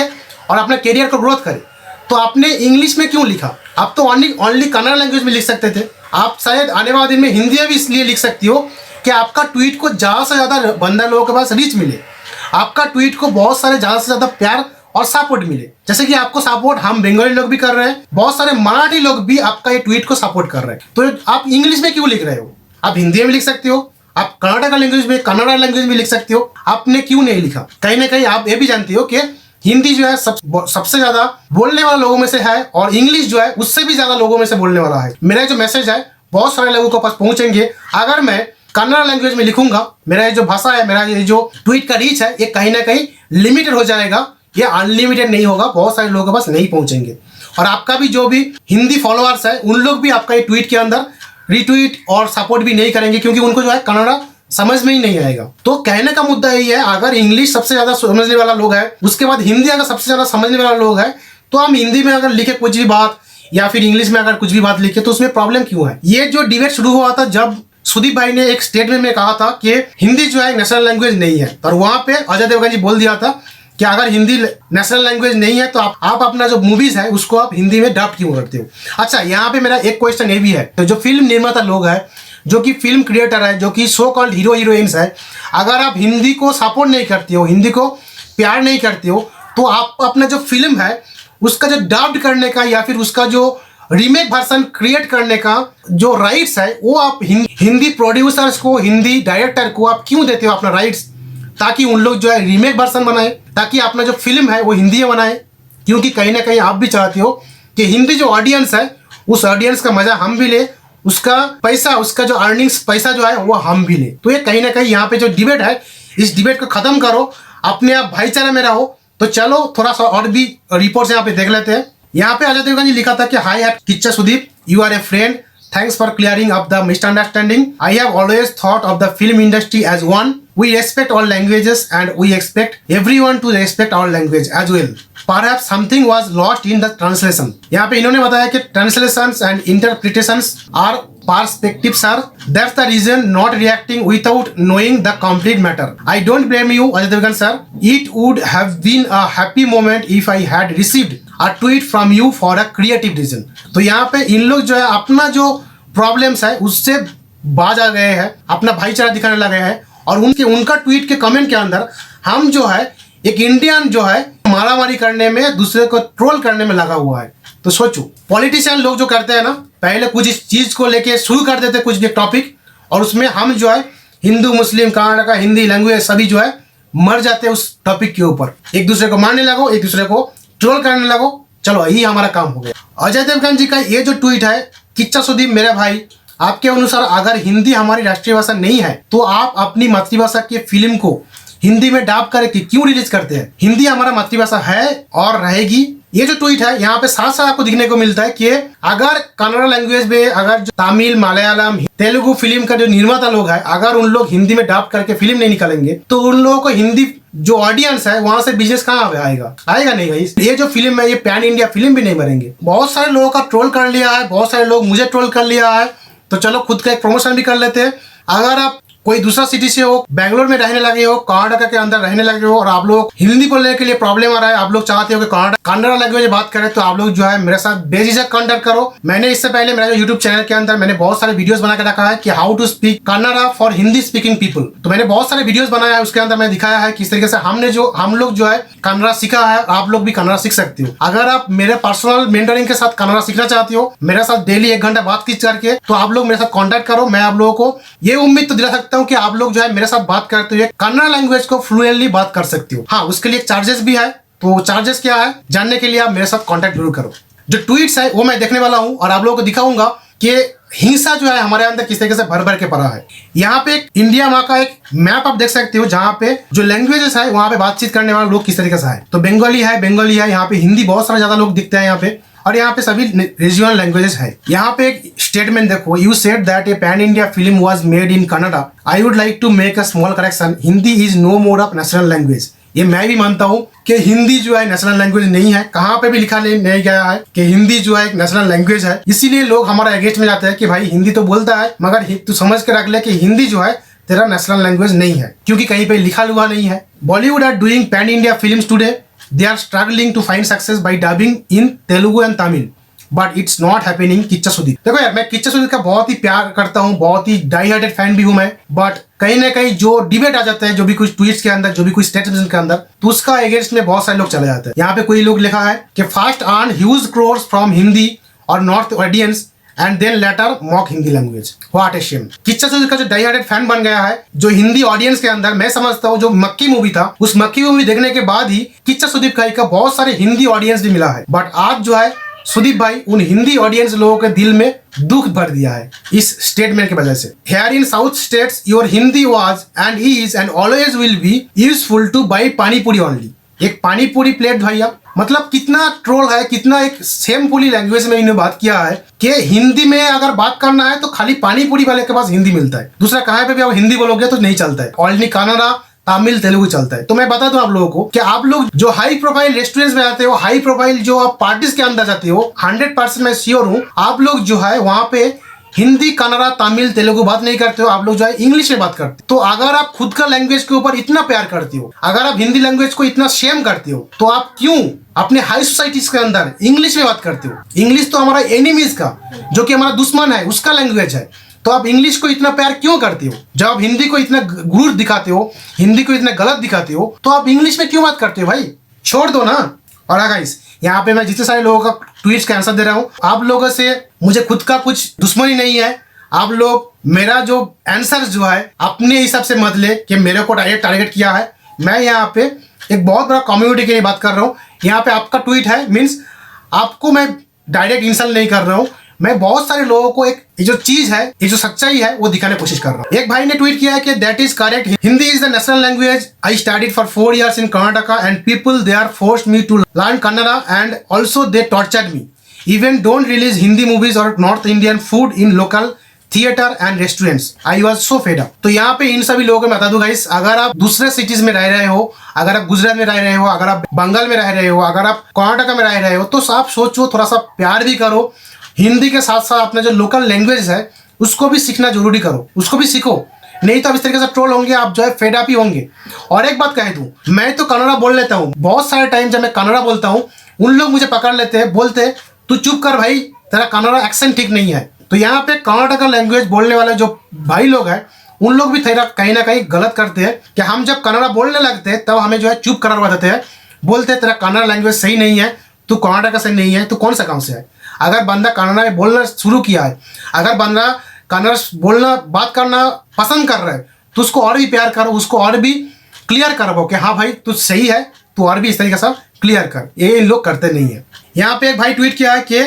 और अपने करियर को ग्रोथ करें। तो आपने इंग्लिश में क्यों लिखा? आप तो ओनली कन्नड़ा लैंग्वेज में लिख सकते थे। आप शायद आने वाले दिन में हिंदी में भी इसलिए लिख सकती हो कि आपका ट्वीट को ज़्यादा से ज़्यादा बंदा लोगों के पास रीच मिले, आपका ट्वीट को बहुत सारे ज़्यादा से ज़्यादा प्यार और सपोर्ट मिले। जैसे कि आपको सपोर्ट हम बंगाली लोग भी कर रहे हैं, बहुत सारे मराठी लोग भी आपका ये ट्वीट को सपोर्ट कर रहे हैं। तो आप इंग्लिश में क्यों लिख रहे हो? आप हिंदी में लिख सकते हो, आप कन्नड़ा लैंग्वेज में लिख सकते हो, आपने क्यों नहीं लिखा? कहीं ना कहीं आप ये भी जानते हो कि हिंदी जो है सबसे ज्यादा बोलने वाले लोगों में से है, और इंग्लिश जो है उससे भी ज्यादा लोगों में से बोलने वाला है। मेरा जो मैसेज है बहुत सारे लोगों के पास पहुंचेंगे। अगर मैं कन्नड़ा लैंग्वेज में लिखूंगा, मेरा ये जो भाषा है, मेरा ये जो ट्वीट का रीच है, ये कहीं ना कहीं लिमिटेड हो जाएगा, ये अनलिमिटेड नहीं होगा, बहुत सारे लोगों के पास नहीं पहुंचेंगे। और आपका भी जो भी हिंदी फॉलोअर्स है, उन लोग भी आपका ये ट्वीट के अंदर रीट्वीट और सपोर्ट भी नहीं करेंगे, क्योंकि उनको जो है कन्नड़ा समझ में ही नहीं आएगा। तो कहने का मुद्दा यही है, अगर इंग्लिश सबसे ज्यादा समझने वाला लोग है, उसके बाद हिंदी अगर सबसे ज्यादा समझने वाला लोग है, तो हम हिंदी में अगर लिखे कुछ भी बात, या फिर इंग्लिश में अगर कुछ भी बात लिखे तो उसमें प्रॉब्लम क्यों है? ये जो डिबेट शुरू हुआ था जब सुदीप भाई ने एक स्टेटमेंट में कहा था कि हिंदी जो है नेशनल लैंग्वेज नहीं है, और वहां पे अजय देवगन जी बोल दिया था कि अगर हिंदी नेशनल लैंग्वेज नहीं है तो आप अपना जो मूवीज है उसको आप हिंदी में डब क्यों करते हो? अच्छा, यहाँ पे मेरा एक क्वेश्चन ये भी है, तो जो फिल्म निर्माता लोग है, जो कि फिल्म क्रिएटर है, जो कि सो कॉल्ड हीरो हीरोइंस है, अगर आप हिंदी को सपोर्ट नहीं करते हो, हिंदी को प्यार नहीं करते हो, तो आप अपना जो फिल्म है उसका जो डब्ड करने का या फिर उसका जो रीमेक वर्जन क्रिएट करने का जो राइट्स है वो आप हिंदी प्रोड्यूसर्स को, हिंदी डायरेक्टर को आप क्यों देते हो अपना राइट्स, ताकि उन लोग जो है रीमेक वर्जन बनाए, ताकि अपना जो फिल्म है वो हिंदी में बनाए? क्योंकि कहीं ना कहीं आप भी चाहते हो कि हिंदी जो ऑडियंस है उस ऑडियंस का मजा हम भी ले, उसका पैसा, उसका जो अर्निंग्स पैसा जो है वो हम भी ले। तो ये कहीं ना कहीं यहाँ पे जो डिबेट है, इस डिबेट को खत्म करो, अपने आप भाईचारा में रहो। तो चलो थोड़ा सा और भी रिपोर्ट्स यहाँ पे देख लेते हैं। यहाँ पे अजय देवगन जी लिखा था कि hi at Kichcha Sudeep, you are a friend, thanks for clearing up the misunderstanding. I have always thought of the film industry as one, we respect all languages and we expect everyone to respect our language as well. Perhaps something was lost in the translation. यहाँ पे इन्होंने बताया कि translations and interpretations are perspectives are. That's the reason not reacting without knowing the complete matter. I don't blame you, Ajay Devgan sir. It would have been a happy moment if I had received a tweet from you for a creative reason. तो यहाँ पे इन लोग जो है अपना जो problems है उससे बाज आ गए हैं, अपना भाईचारा दिखाने लगे हैं, और उनका ट्वीट के कमेंट के अंदर हम जो है एक इंडियन जो है मारामारी करने में, दूसरे को ट्रोल करने में लगा हुआ है। तो सोचो, पॉलिटिशियन लोग जो करते हैं ना, पहले कुछ इस चीज को लेके शुरू कर देते कुछ भी टॉपिक, और उसमें हम जो है हिंदू मुस्लिम कनाडा का हिंदी लैंग्वेज सभी जो है मर जाते हैं उस टॉपिक के ऊपर। एक दूसरे को मारने लगो, एक दूसरे को ट्रोल करने लगो। चलो यही हमारा काम हो गया। अजय देवगन जी का ये जो ट्वीट है, किच्चा सुदीप मेरे भाई, आपके अनुसार अगर हिंदी हमारी राष्ट्रीय भाषा नहीं है तो आप अपनी मातृभाषा की फिल्म को हिंदी में डब करके क्यों रिलीज करते हैं? हिंदी हमारा मातृभाषा है और रहेगी। ये जो ट्वीट है यहाँ पे साथ साथ आपको दिखने को मिलता है कि अगर कन्नड़ा लैंग्वेज में, अगर जो तमिल, मलयालम, तेलुगु फिल्म का जो निर्माता लोग है, अगर उन लोग हिंदी में डब करके फिल्म नहीं निकालेंगे तो उन लोगों को हिंदी जो ऑडियंस है वहां से बिजनेस कहाँ आएगा? आएगा नहीं भाई। ये जो फिल्म है ये पैन इंडिया फिल्म भी नहीं बनेंगे। बहुत सारे लोगों का ट्रोल कर लिया है, बहुत सारे लोग मुझे ट्रोल कर लिया है, तो चलो खुद का एक प्रमोशन भी कर लेते हैं। अगर आप कोई दूसरा सिटी से हो, बैंगलोर में रहने लगे हो, कर्नाटक के अंदर रहने लगे हो, और आप लोग हिंदी बोलने के लिए प्रॉब्लम आ रहा है, आप लोग चाहते हो कि कन्नड़ा लैंग्वेज में बात करें, तो आप लोग जो है मेरे साथ बेझिझक कांटेक्ट करो। मैंने इससे पहले मेरा जो यूट्यूब चैनल के अंदर मैंने बहुत सारे वीडियोस बना के रखा है कि how to speak Kannada for Hindi speaking people. तो मैंने बहुत सारे वीडियोस बनाया है, उसके अंदर मैंने दिखाया है किस तरीके से हम लोग जो है कन्नड़ा सीखा है, आप लोग भी कन्नड़ा सीख सकते हो। अगर आप मेरे पर्सनल मेंटरिंग के साथ कन्नड़ा सीखना चाहते हो, मेरे साथ डेली 1 घंटा बातचीत करके, तो आप लोग मेरे साथ कॉन्टेक्ट करो। मैं आप लोगों को ये उम्मीद तो दिला सकता हूँ कि आप लोग जो है मेरे साथ बात करते हुए कन्नड़ा लैंग्वेज को फ्लुएंटली बात कर सकते हो। हाँ, उसके लिए चार्जेस भी है, तो चार्जेस क्या है जानने के लिए आप मेरे साथ कांटेक्ट जरूर करो। जो ट्वीट्स है वो मैं देखने वाला हूं और आप लोगों को दिखाऊंगा कि हिंसा जो है हमारे अंदर किस तरीके से भर भर के पड़ा है। यहाँ पे एक इंडिया माँ का एक मैप आप देख सकते हो, जहाँ पे जो लैंग्वेजेस है वहाँ पे बातचीत करने वाले लोग किस तरीके से है। तो बंगाली है, यहाँ पे हिंदी बहुत सारे ज्यादा लोग दिखते हैं यहाँ पे, और यहाँ पे सभी रीजनल लैंग्वेजेस है। यहाँ पे एक स्टेटमेंट देखो, you said that a pan India film was made in Kannada. I would like to make a small correction, Hindi is no more of national language. ये मैं भी मानता हूँ कि हिंदी जो है नेशनल लैंग्वेज नहीं है, कहाँ पे भी लिखा नहीं गया है कि हिंदी जो है एक नेशनल लैंग्वेज है। इसीलिए लोग हमारा अगेंस्ट में जाते हैं कि भाई हिंदी तो बोलता है, मगर तू समझ के रख ले कि हिंदी जो है तेरा नेशनल लैंग्वेज नहीं है, क्योंकि कहीं पे लिखा हुआ नहीं है। Bollywood are doing pan India films today, they are struggling to find success by dubbing in Telugu and Tamil, but it's not happening. Kichcha Sudeep, देखो यार, मैं किच्चा सुदीप का बहुत ही प्यार करता हूँ, बहुत ही डाई हार्टेड फैन भी हूँ मैं, बट कहीं ना कहीं जो डिबेट आ जाता है, जो भी कुछ ट्वीट्स के अंदर, जो भी कुछ स्टेटमेंट के अंदर, तो उसका अगेंस्ट में बहुत सारे लोग चले जाते हैं। यहाँ पे कोई लोग लिखा है कि first earn huge crores from Hindi और north audience and then later mock Hindi language. What a shame. Kichcha Sudeep का जो डाई हार्टेड फैन बन गया है, जो हिंदी ऑडियंस के अंदर, मैं समझता हूँ जो मक्की मूवी था, उस मक्की मूवी देखने के बाद ही किच्चा सुदीप का बहुत सारे हिंदी ऑडियंस भी मिला है। बट आज जो है सुदीप भाई उन हिंदी ऑडियंस लोगों के दिल में दुख भर दिया है इस स्टेटमेंट की वजह से। Here in South states, your Hindi was and is and always will be useful to buy पानी पूरी only। एक पानी पूरी प्लेट भैया, मतलब कितना ट्रोल है, कितना एक सेमफुली लैंग्वेज में इन्होंने बात किया है कि हिंदी में अगर बात करना है तो खाली पानी पूरी वाले के पास हिंदी मिलता है, दूसरा कहीं पे भी आप हिंदी बोलोगे तो नहीं चलता है। ऑनली कन्नड़ा, तमिल तेलुगु चलता है। तो मैं बता दूं आप लोगों को कि आप लोग जो हाई प्रोफाइल रेस्टोरेंट्स में आते हो, हाई प्रोफाइल जो आप पार्टीज के अंदर जाते हो, 100% मैं श्योर हूँ आप लोग जो है वहां पे हिंदी, कन्नड़ा, तमिल, तेलुगु बात नहीं करते हो, आप लोग जो है इंग्लिश में बात करते हो। तो अगर आप खुद का लैंग्वेज के ऊपर इतना प्यार करते हो, अगर आप हिंदी लैंग्वेज को इतना शेम करते हो, तो आप क्यों अपने हाई सोसाइटीज के अंदर इंग्लिश में बात करते हो? इंग्लिश तो हमारा एनिमीज का, जो कि हमारा दुश्मन है, उसका लैंग्वेज है। तो आप इंग्लिश को इतना प्यार क्यों करते हो? जब आप हिंदी को इतना गुरूर दिखाते हो, हिंदी को इतना गलत दिखाते हो, तो आप इंग्लिश में क्यों बात करते हो भाई? छोड़ दो ना। और गाइस, यहाँ पे मैं जितने सारे लोगों का ट्वीट्स का आंसर दे रहा हूँ, आप लोगों से मुझे खुद का कुछ दुश्मनी नहीं है। आप लोग मेरा जो आंसर जो है अपने हिसाब से मत ले कि मेरे को डायरेक्ट टारगेट किया है। मैं यहाँ पे एक बहुत बड़ा कम्युनिटी के लिए बात कर रहा हूँ। यहाँ पे आपका ट्वीट है मीन्स आपको मैं डायरेक्ट इंसल्ट नहीं कर रहा हूँ। मैं बहुत सारे लोगों को एक ये जो चीज है, ये जो सच्चाई है, वो दिखाने की कोशिश कर रहा हूँ। एक भाई ने ट्वीट किया है कि that is correct, Hindi is the national language. I studied for 4 years in Karnataka and people they are forced me to learn Kannada and also they tortured me. Even don't release Hindi movies और north Indian food in local theatre and restaurants. I was so fed up. तो यहाँ पे इन सभी लोगों को बता दूं guys, अगर आप दूसरे सिटीज में रह रहे हो, अगर आप गुजरात में रह रहे हो, अगर आप बंगाल में रह रहे हो, अगर आप कर्नाटका में रह रहे हो, तो आप सोचो, थोड़ा सा प्यार भी करो। हिंदी के साथ साथ अपना जो लोकल लैंग्वेज है उसको भी सीखना जरूरी करो, उसको भी सीखो। नहीं तो आप इस तरीके से ट्रोल होंगे, आप जो है फेड अप ही होंगे। और एक बात कह दूं, मैं तो कन्नड़ा बोल लेता हूँ। बहुत सारे टाइम जब मैं कन्नड़ा बोलता हूँ, उन लोग मुझे पकड़ लेते हैं, बोलते तू चुप कर भाई, तेरा कन्नड़ा एक्सेंट ठीक नहीं है। तो यहाँ पे कर्नाटका लैंग्वेज बोलने वाले जो भाई लोग हैं, उन लोग भी थोड़ा कहीं ना कहीं गलत करते हैं कि हम जब कन्नड़ा बोलने लगते हैं तब हमें जो है चुप करवा देते हैं, बोलते हैं तेरा कन्नड़ा लैंग्वेज सही नहीं है, तू कर्नाटका से नहीं है, तू कौन सा गाँव से है। अगर बंदा कन्नड़ा में बोलना शुरू किया है, अगर बंदा कन्नड़ बोलना बात करना पसंद कर रहा है, तो उसको और भी प्यार करो, उसको और भी क्लियर करो कि हाँ भाई तू सही है, तू और भी इस तरीके से क्लियर कर। ये इन लोग करते नहीं है। यहाँ पे एक भाई ट्वीट किया है कि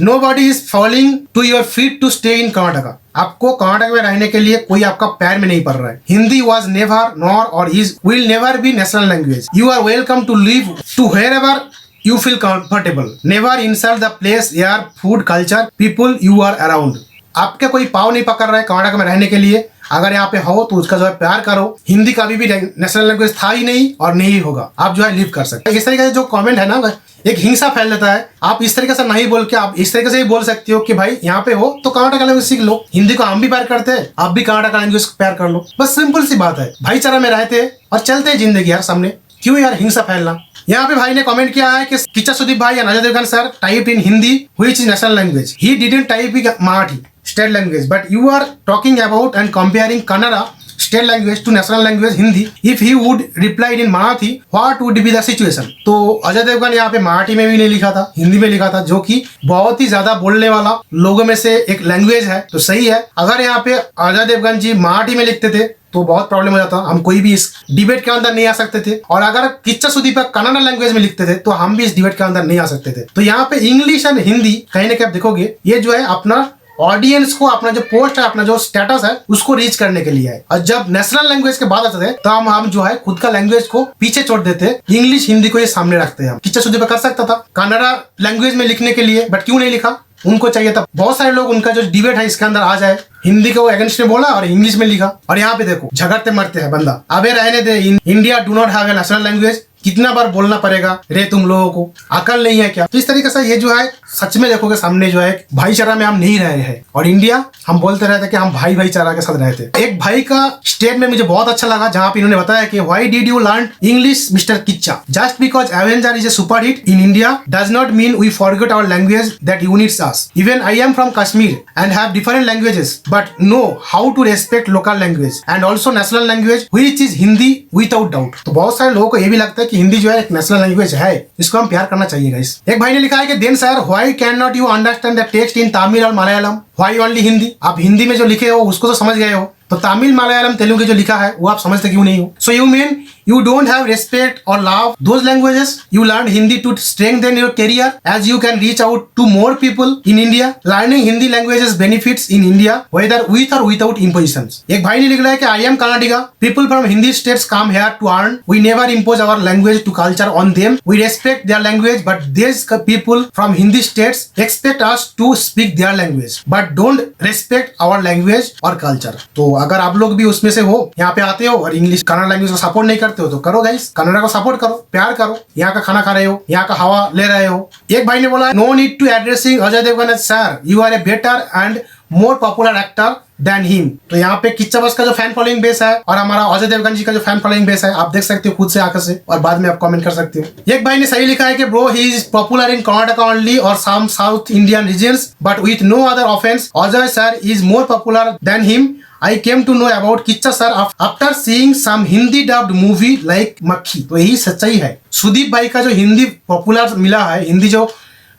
nobody is following to your feet to stay in Karnataka. आपको कर्नाटक में रहने के लिए कोई आपका पैर में नहीं पड़ रहा है। हिंदी वॉज नेवर नॉर और is will never be national language. You are welcome to live to wherever you feel comfortable. Never insult the place, air, food, culture, people you are around. आपके कोई पाव नहीं पकड़ रहा है कर्नाटक में रहने के लिए। अगर यहाँ पे हो तो उसका जो है प्यार करो। हिंदी कभी भी नेशनल लैंग्वेज था ही नहीं और नहीं होगा। आप जो है लिव कर सकते हैं। इस तरीके से जो कमेंट है ना, एक हिंसा फैल देता है। आप इस तरीके से नहीं बोल के आप इस तरीके से ही बोल सकते हो कि भाई यहाँ पे हो तो कर्नाटक लैंग्वेज सीख लो। हिंदी को हम भी प्यार करते हैं, आप भी कर्नाटक लैंग्वेज को प्यार कर लो। बस सिंपल सी बात है। भाईचारा में रहते हैं और चलते हैं जिंदगी यार सामने। क्यों यार हिंसा फैलना। यहाँ पे भाई ने कमेंट किया है कि किच्चा सुदीप भाई and Ajay Devgan sir type in Hindi which is national language. He didn't type in Marathi state language but you are talking about and comparing Kannada state language to national language Hindi. If he would replied in Marathi what would be the situation. तो अजय देवगन यहाँ पे मराठी में भी नहीं लिखा था, हिंदी में लिखा था, जो कि बहुत ही ज्यादा बोलने वाला लोगों में से एक लैंग्वेज है। तो सही है, अगर यहाँ पे अजय देवगन जी मराठी में लिखते थे तो बहुत प्रॉब्लम हो जाता, हम कोई भी इस डिबेट के अंदर नहीं आ सकते थे। और अगर किच्चा सुदीप कन्नड़ा लैंग्वेज में लिखते थे तो हम भी इस डिबेट के अंदर नहीं आ सकते थे। तो यहाँ पे इंग्लिश एंड हिंदी कहीं ना कहीं आप देखोगे, ये जो है अपना ऑडियंस को, अपना जो पोस्ट है, अपना जो स्टेटस है, उसको रीच करने के लिए है। और जब नेशनल लैंग्वेज के बात आते थे तो हम जो है खुद का लैंग्वेज को पीछे छोड़ देते, इंग्लिश हिंदी को ये सामने रखते हैं। किच्चा सुदीप कर सकता था कन्नड़ा लैंग्वेज में लिखने के लिए, बट क्यों नहीं लिखा? उनको चाहिए था। बहुत सारे लोग उनका जो डिबेट है इसके अंदर आ जाए, हिंदी को अगेंस्ट में बोला और इंग्लिश में लिखा। और यहाँ पे देखो झगड़ते मरते हैं बंदा। अबे रहने दे, India do not have a national language. कितना बार बोलना पड़ेगा रे तुम लोगों को, अकल नहीं है क्या? तो इस तरीके से ये जो है सच में देखोगे सामने जो है भाईचारा में हम नहीं रहे हैं। और इंडिया हम बोलते रहते कि हम भाई भाईचारा के साथ रहते। एक भाई का स्टेटमेंट मुझे बहुत अच्छा लगा, जहाँ पे इन्होंने बताया कि why did you learn English mister Kichcha? Just because Avenger is a super hit in India does not mean we forget our language that unites us. Even I am from Kashmir and have different languages but know how to respect local language and also national language which is Hindi without doubt. तो बहुत सारे लोगों को ये भी लगता है कि हिंदी जो है एक नेशनल लैंग्वेज है, इसको हम प्यार करना चाहिए गाइस। एक भाई ने लिखा है कि then sir why can not you understand the text in Tamil और मलयालम? Why only Hindi? आप हिंदी में जो लिखे हो उसको तो समझ गए हो, तो तमिल मलयालम तेलुगु जो लिखा है वो आप समझते क्यों नहीं हो? So you mean You don't have respect or love those languages. You learn Hindi to strengthen your career as you can reach out to more people in India. Learning Hindi languages benefits in India whether with or without impositions. एक भाई ने लिख रहा है कि I am Kannadiga. People from Hindi states come here to earn. We never impose our language to culture on them. We respect their language, but these people from Hindi states expect us to speak their language, but don't respect our language or culture. तो अगर आप लोग भी उसमें से हो, यहाँ पे आते हो और इंग्लिश कन्नड़ लैंग्वेज को सपोर्ट नहीं करते हो तो करो गाइस, कन्नड़ को सपोर्ट करो, प्यार करो, यहाँ का खाना खा रहे हो, यहाँ का हवा ले रहे हो। एक भाई ने बोला no need to addressing Ajay Devgan as sir, you are a better and more popular actor than him. तो यहाँ पे किच्चा बस का जो फैन फॉलोइंग बेस है और हमारा अजय देवगन जी का जो फैन फॉलोइंग बेस है, आप देख सकते हो खुद से आकर से, और बाद में आप कमेंट कर सकते हो। एक भाई ने सही लिखा है कि bro he is popular in Karnataka only और some south Indian regions but with no other offence, Ajay sir is more popular than him. I came to know about Kichcha sir after seeing some Hindi dubbed movie like मक्खी। तो यही सच्चाई है, सुदीप भाई का जो Hindi popular मिला है, हिंदी जो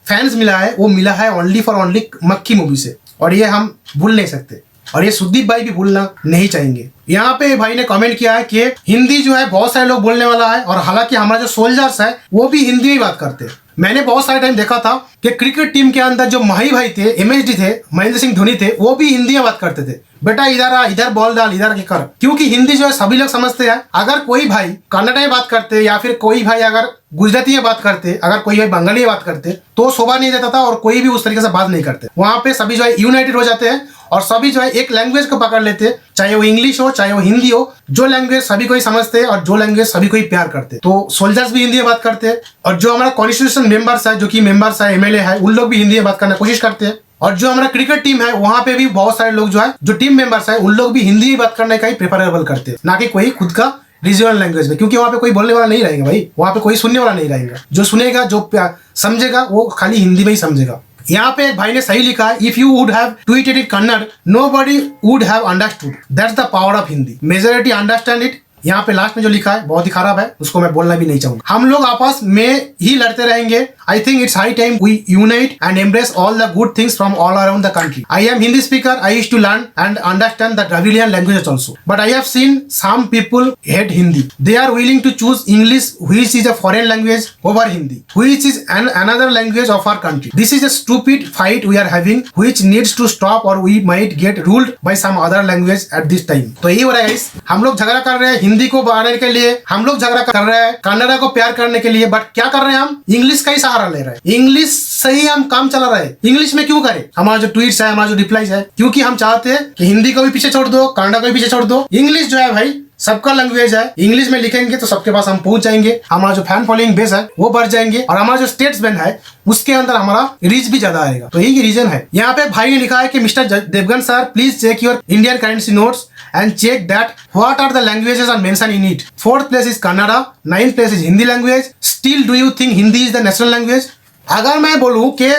फैंस मिला है वो मिला है ओनली फॉर ओनली मक्खी मूवी से, और ये हम भूल नहीं सकते और ये सुदीप भाई भी भूलना नहीं चाहेंगे। यहाँ पे भाई ने कमेंट किया है कि हिंदी जो है बहुत सारे लोग बोलने वाला है, और हालांकि हमारा जो सोल्जर्स है वो भी हिंदी में बात करते हैं। मैंने बहुत सारे टाइम देखा था कि क्रिकेट टीम के अंदर जो माही भाई थे, MSD थे, महेंद्र सिंह धोनी थे, वो भी हिंदी में बात करते थे। बेटा इधर आ, इधर बॉल डाल, इधर कर, क्योंकि हिंदी जो है सभी लोग समझते हैं। अगर कोई भाई कन्नड़ में बात करते या फिर कोई भाई अगर गुजराती में बात करते, अगर कोई भाई बंगाली में बात करते तो शोभा नहीं देता था और कोई भी उस तरीके से बात नहीं करते। वहां पे सभी जो है यूनाइटेड हो जाते हैं और सभी जो है एक लैंग्वेज को पकड़ लेते, चाहे वो इंग्लिश हो चाहे वो हिंदी हो, जो लैंग्वेज सभी को ही समझते हैं और जो लैंग्वेज सभी को ही प्यार करते। तो सोल्जर्स भी हिंदी में बात करते हैं, और जो हमारा कॉन्स्टिट्यूशन मेंबर्स है, जो कि मेंबर्स है, MLA है, उन लोग भी हिंदी में बात करने की कोशिश करते हैं। और जो हमारा क्रिकेट टीम है वहां पे भी बहुत सारे लोग जो है, जो टीम मेंबर्स है, उन लोग भी हिंदी में बात करने का ही प्रेफरेबल करते हैं, ना कि कोई खुद का रीजनल लैंग्वेज में, क्योंकि वहां पे कोई बोलने वाला नहीं रहेगा भाई, वहां पे कोई सुनने वाला नहीं रहेगा। जो सुनेगा, जो समझेगा, वो खाली हिंदी में ही समझेगा। यहाँ पे एक भाई ने सही लिखा है, if you would have tweeted it Kannada nobody would have understood, that's the power of Hindi, majority understand it. यहाँ पे लास्ट में जो लिखा है बहुत ही खराब है, उसको मैं बोलना भी नहीं चाहूंगा। हम लोग आपस में ही लड़ते रहेंगे। I think it's high time we unite and embrace all the good things from all around the country. I am Hindi speaker, I used to learn and understand the Dravidian languages also, but I have seen some people hate Hindi. They are willing to choose English which is a foreign language over Hindi which is another language of our country. This is a stupid fight we are having which needs to stop or we might get ruled by some other language at this time. तो यही हो रहा है guys, हम लोग झगड़ा कर रहे हैं हिंदी को बढ़ाने के लिए, हम लोग झगड़ा कर रहे हैं कन्नड़ा को प्यार करने के लिए, बट क्या कर रहे हैं हम? इंग्लिश का ही सहारा ले रहे हैं, इंग्लिश से ही हम काम चला रहे हैं। इंग्लिश में क्यों करें? हमारा जो ट्वीट्स है, हमारा जो रिप्लाईज है, क्योंकि हम चाहते हैं कि हिंदी को भी पीछे छोड़ दो, कन्नड़ा को भी पीछे छोड़ दो। इंग्लिश जो है भाई सबका लैंग्वेज है, इंग्लिश में लिखेंगे तो सबके पास हम पहुंच जाएंगे, हमारा जो फैन फॉलोइंग बेस है वो बढ़ जाएंगे, और हमारा जो स्टेट्समैन है उसके अंदर हमारा रीच भी ज्यादा आएगा। तो यही रीजन है। यहाँ पे भाई ने लिखा है कि mister Devgan sir please check your Indian currency notes and check that what are the languages are mentioned in it. 4th place is Kannada, 9th place is Hindi language. Still do you think Hindi is the national language? अगर मैं बोलूं कि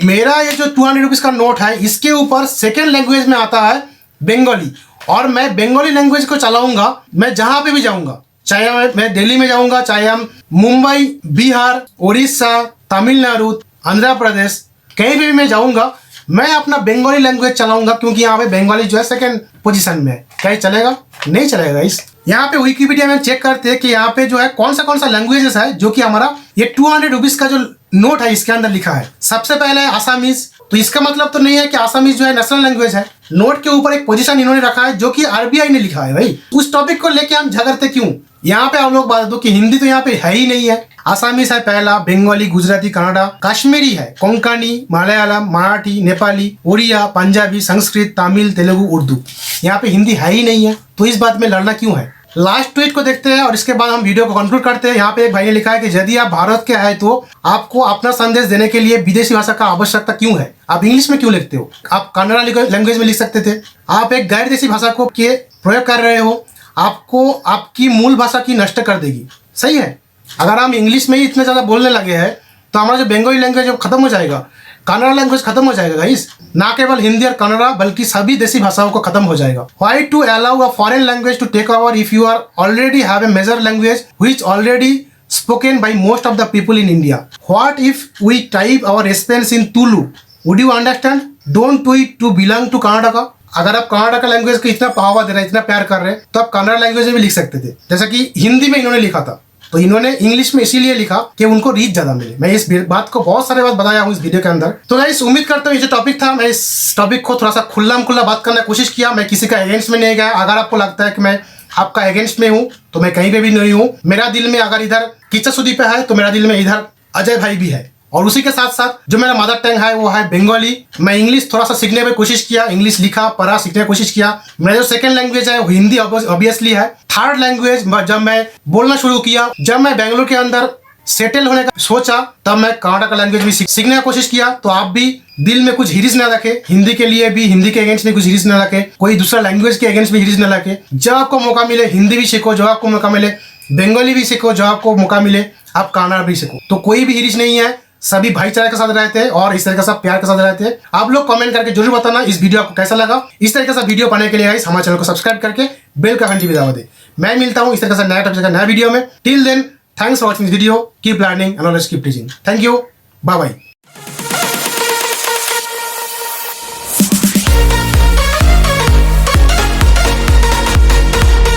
मेरा ये जो 200 rupees का note है इसके ऊपर सेकेंड लैंग्वेज में आता है बंगाली, और मैं बंगाली लैंग्वेज को चलाऊंगा, मैं जहां पे भी जाऊंगा, चाहे मैं दिल्ली में जाऊंगा, चाहे हम मुंबई, बिहार, उड़ीसा, तमिलनाडु, आंध्र प्रदेश, कहीं भी मैं जाऊंगा, मैं अपना बंगाली लैंग्वेज चलाऊंगा, क्योंकि यहाँ पे बंगाली जो है सेकंड पोजीशन में है। क्या चलेगा? नहीं चलेगा इस। यहाँ पे विकिपीडिया में चेक करते हैं कि यहाँ पे जो है कौन सा लैंग्वेजेस है जो कि हमारा ये 200 रुपीज का जो नोट है इसके अंदर लिखा है। सबसे पहले है आसामीज। तो इसका मतलब तो नहीं है कि आसामीज जो है नेशनल लैंग्वेज है। नोट के ऊपर एक पोजीशन इन्होंने रखा है जो कि RBI ने लिखा है। भाई उस टॉपिक को लेके हम झगड़ते क्यों? यहाँ पे हम लोग बात दो कि हिंदी तो यहाँ पे है ही नहीं है। आसामीज है पहला, बंगाली, गुजराती, कन्नड़ा, कश्मीरी है, कोंकणी, मलयालम, मराठी, नेपाली, उड़िया, पंजाबी, संस्कृत, तमिल, तेलुगु, उर्दू। यहाँ पे हिंदी है ही नहीं है, तो इस बात में लड़ना क्यों है? लास्ट ट्वीट को देखते हैं और इसके बाद हम वीडियो को कंक्लूड करते हैं। यहाँ पे एक भाई ने लिखा है कि यदि आप भारत के हैं तो आपको अपना संदेश देने के लिए विदेशी भाषा का आवश्यकता क्यों है? आप इंग्लिश में क्यों लिखते हो? आप कन्नड़ा लैंग्वेज में लिख सकते थे। आप एक गैर देशी भाषा को के प्रयोग कर रहे हो, आपको आपकी मूल भाषा की नष्ट कर देगी। सही है, अगर हम इंग्लिश में ही इतने ज़्यादा बोलने लगे हैं तो हमारा जो बंगाली लैंग्वेज है वो खत्म हो जाएगा, कन्नड़ा लैंग्वेज खत्म हो जाएगा गाइस। ना केवल हिंदी और कन्नड़ा बल्कि सभी देशी भाषाओं को खत्म हो जाएगा। Why to allow a foreign language to take over if you are already have a major language which already spoken by most of the people in India? What if we type our response in Tulu? Would you understand? Don't tweet to belong to Karnataka. अगर आप कन्नड़ा का language को इतना पावा दे रहे हैं, इतना प्यार कर रहे हैं, तो आप कन्नड़ा लैंग्वेज में भी लिख सकते थे। जैसा कि हिंदी में इन्होंने लिखा था, तो इन्होंने इंग्लिश में इसीलिए लिखा कि उनको रीच ज्यादा मिले। मैं इस बात को बहुत सारे बात बताया हूँ इस वीडियो के अंदर। तो गाइस उम्मीद करता हूँ ये जो टॉपिक था, मैं इस टॉपिक को थोड़ा सा खुला बात करने की कोशिश किया। मैं किसी का अगेंस्ट में नहीं गया। अगर आपको लगता है कि मैं आपका अगेंस्ट में हूँ तो मैं कहीं पे भी नहीं हूँ। मेरा दिल में अगर इधर किच्चा सुदीप है तो मेरा दिल में इधर अजय भाई भी है। और उसी के साथ साथ जो मेरा मदर टंग है वो है बंगाली। मैं इंग्लिश थोड़ा सा सीखने की कोशिश किया, इंग्लिश लिखा पढ़ा सीखने की कोशिश किया। मेरा जो सेकंड लैंग्वेज है वो हिंदी ऑब्वियसली है। थर्ड लैंग्वेज जब मैं बोलना शुरू किया, जब मैं बेंगलुरु के अंदर सेटल होने का सोचा, तब मैं कन्नड़ा का लैंग्वेज भी सीखने की कोशिश किया। तो आप भी दिल में कुछ हिरिस ना रखे, हिंदी के लिए भी हिंदी के अगेंस्ट में कुछ हिरिस ना रखे, कोई दूसरा लैंग्वेज के अगेंस्ट भी हिरिस ना रखे। जब आपको मौका मिले हिंदी भी सीखो, जब आपको मौका मिले बंगाली भी सीखो, जब आपको मौका मिले आप कन्नड़ा भी सीखो। तो कोई भी हिरिस नहीं है, सभी भाईचारे के साथ रहते हैं और इस तरीके से प्यार के साथ रहते हैं। आप लोग कमेंट करके जरूर बताना इस वीडियो आपको कैसा लगा। इस तरीके से वीडियो पाने के लिए गाइस हमारे चैनल को सब्सक्राइब करके बेल का घंटी भी दबा दे। मैं मिलता हूँ इस तरीके से नया टॉपिक नया वीडियो में। Till then thanks for watching this video. Keep learning and always keep teaching. Thank you, bye bye.